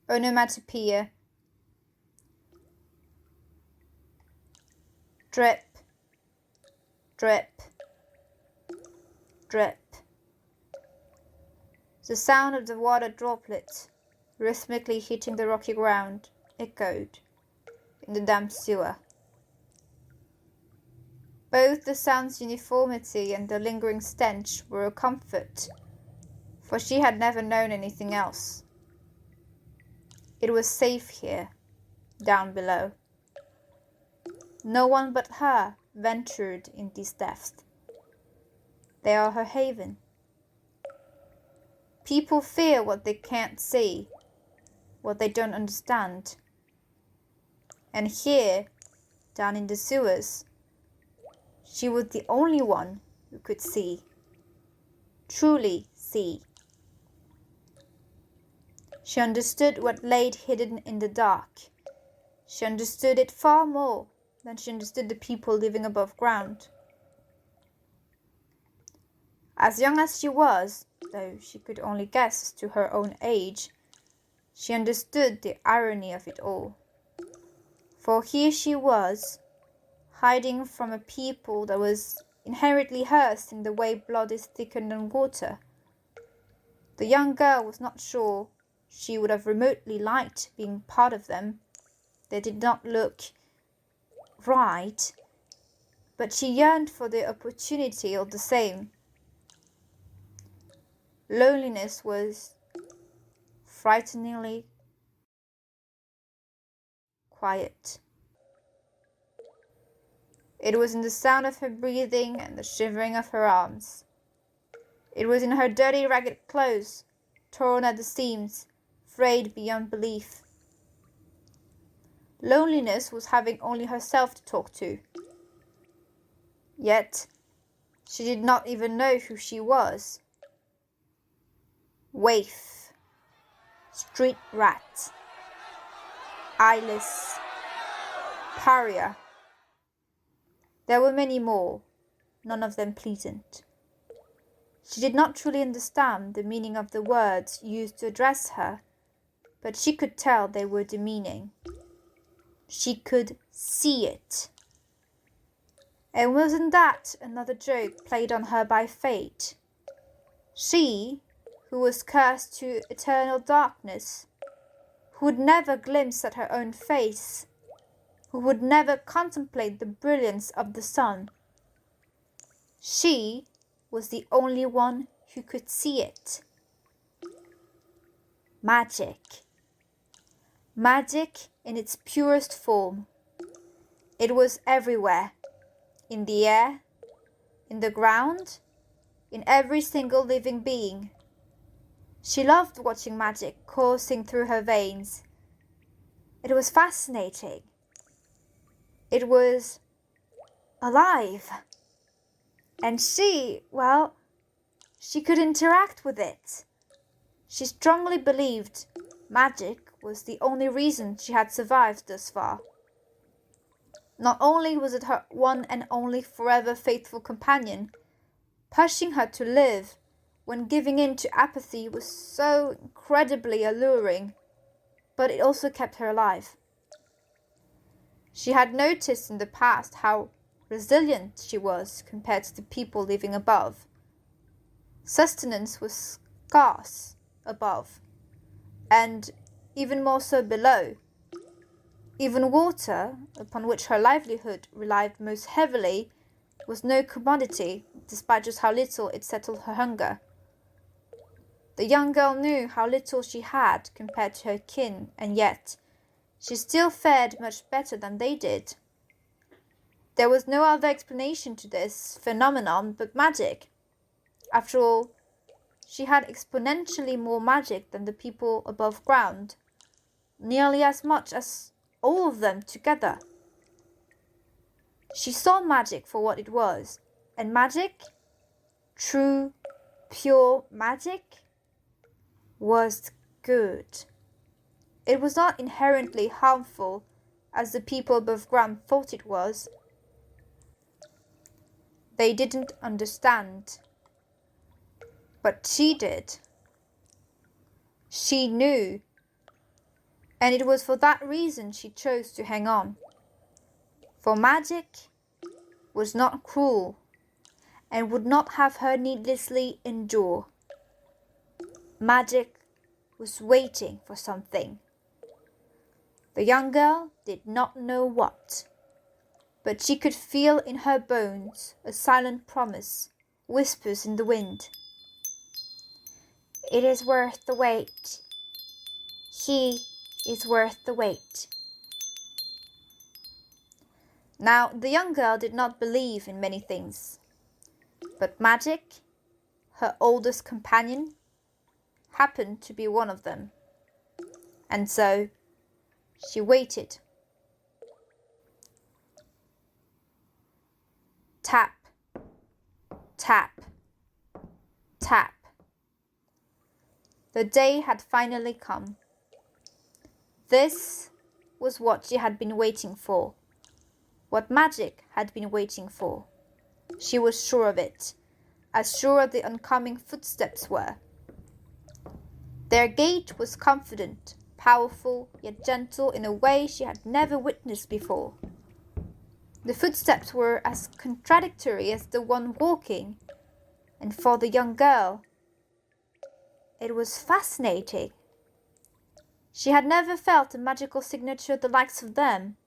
Onomatopeia. Drip, drip, drip. The sound of the water droplets rhythmically hitting the rocky ground echoed in the damp sewer. Both the sound's uniformity and the lingering stench were a comfort, for she had never known anything else. It was safe here, down below. No one but her ventured in these depths. They are her haven. People fear what they can't see, what they don't understand. And here, down in the sewers, she was the only one who could see, truly see. She understood what lay hidden in the dark. She understood it far more than she understood the people living above ground. As young as she was, though she could only guess as to her own age, she understood the irony of it all. For here she was, hiding from a people that was inherently hers in the way blood is thicker than water. The young girl was not sure she would have remotely liked being part of them. They did not look right, but she yearned for the opportunity all the same. Loneliness was frighteningly quiet. It was in the sound of her breathing and the shivering of her arms. It was in her dirty, ragged clothes, torn at the seams, frayed beyond belief. Loneliness was having only herself to talk to. Yet, she did not even know who she was. Waif, street rat, eyeless, pariah. There were many more, none of them pleasant. She did not truly understand the meaning of the words used to address her, but she could tell they were demeaning. She could see it. And wasn't that another joke played on her by fate? She, who was cursed to eternal darkness, who would never glimpse at her own face, who would never contemplate the brilliance of the sun. She was the only one who could see it. Magic. Magic in its purest form. It was everywhere, in the air, in the ground, in every single living being. She loved watching magic coursing through her veins. It was fascinating. It was alive. And she could interact with it. She strongly believed magic was the only reason she had survived thus far. Not only was it her one and only forever faithful companion, pushing her to live when giving in to apathy was so incredibly alluring, but it also kept her alive. She had noticed in the past how resilient she was compared to the people living above. Sustenance was scarce above, and even more so below. Even water, upon which her livelihood relied most heavily, was no commodity, despite just how little it settled her hunger. The young girl knew how little she had compared to her kin, and yet she still fared much better than they did. There was no other explanation to this phenomenon but magic. After all, she had exponentially more magic than the people above ground, nearly as much as all of them together. She saw magic for what it was, and magic, true, pure magic, was good. It was not inherently harmful, as the people above ground thought it was. They didn't understand. But she did. She knew. And it was for that reason she chose to hang on. For magic was not cruel and would not have her needlessly endure. Magic was waiting for something. The young girl did not know what, but she could feel in her bones a silent promise, whispers in the wind. It is worth the wait. He is worth the wait. Now, the young girl did not believe in many things, but magic, her oldest companion, happened to be one of them. And so she waited. Tap, tap, tap. The day had finally come. This was what she had been waiting for, what magic had been waiting for. She was sure of it, as sure the oncoming footsteps were. Their gait was confident, powerful, yet gentle in a way she had never witnessed before. The footsteps were as contradictory as the one walking, and for the young girl, it was fascinating. She had never felt a magical signature the likes of them.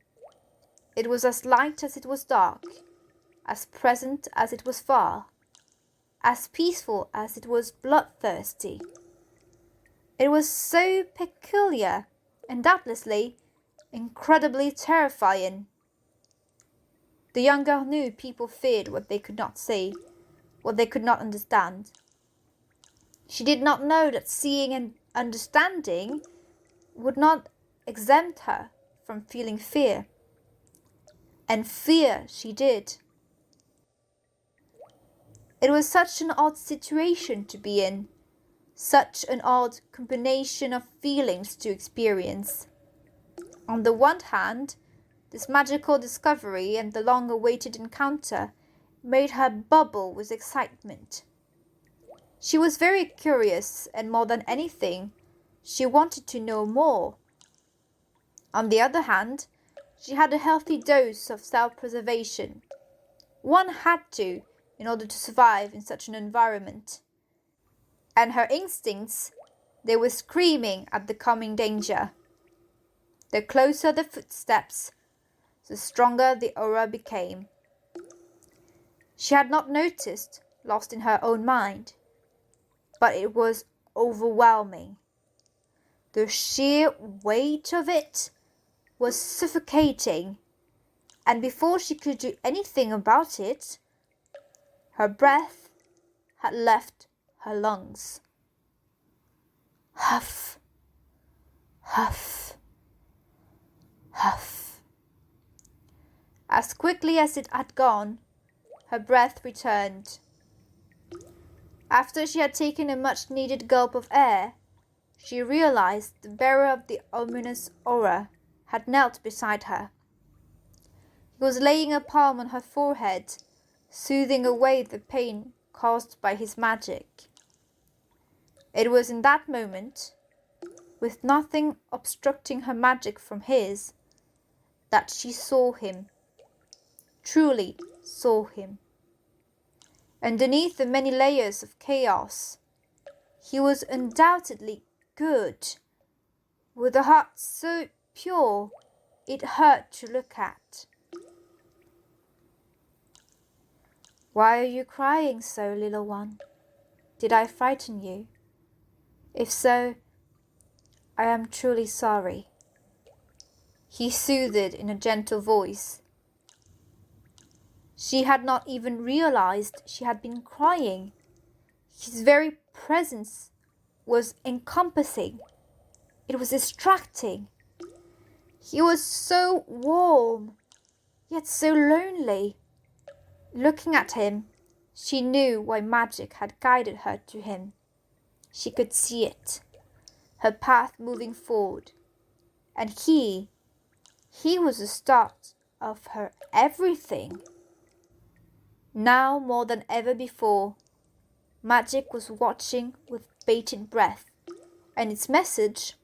It was as light as it was dark, as present as it was far, as peaceful as it was bloodthirsty. It was so peculiar and doubtlessly incredibly terrifying. The young girl knew people feared what they could not see, what they could not understand. She did not know that seeing and understanding would not exempt her from feeling fear. And fear she did. It was such an odd situation to be in, such an odd combination of feelings to experience. On the one hand, this magical discovery and the long-awaited encounter made her bubble with excitement. She was very curious, and more than anything, she wanted to know more. On the other hand, she had a healthy dose of self-preservation. One had to, in order to survive in such an environment. And her instincts, they were screaming at the coming danger. The closer the footsteps, the stronger the aura became. She had not noticed, lost in her own mind, but it was overwhelming. The sheer weight of it was suffocating, and before she could do anything about it, her breath had left her lungs. Huff, huff, huff. As quickly as it had gone, her breath returned. After she had taken a much-needed gulp of air, she realized the bearer of the ominous aura had knelt beside her. He was laying a palm on her forehead, soothing away the pain caused by his magic. It was in that moment, with nothing obstructing her magic from his, that she saw him, truly saw him. Underneath the many layers of chaos, he was undoubtedly good, with a heart so pure it hurt to look at. Why are you crying so, little one? Did I frighten you? If so, I am truly sorry. He soothed in a gentle voice. She had not even realized she had been crying. His very presence was encompassing. It was distracting. He was so warm, yet so lonely. Looking at him, she knew why magic had guided her to him. She could see it, her path moving forward. And he was the start of her everything. Now more than ever before, magic was watching with bated breath, and its message,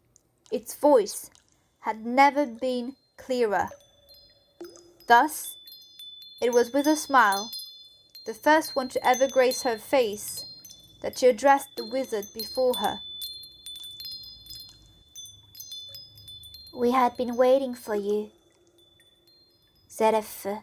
its voice, had never been clearer. Thus, it was with a smile, the first one to ever grace her face, that she addressed the wizard before her. We had been waiting for you, Zeref.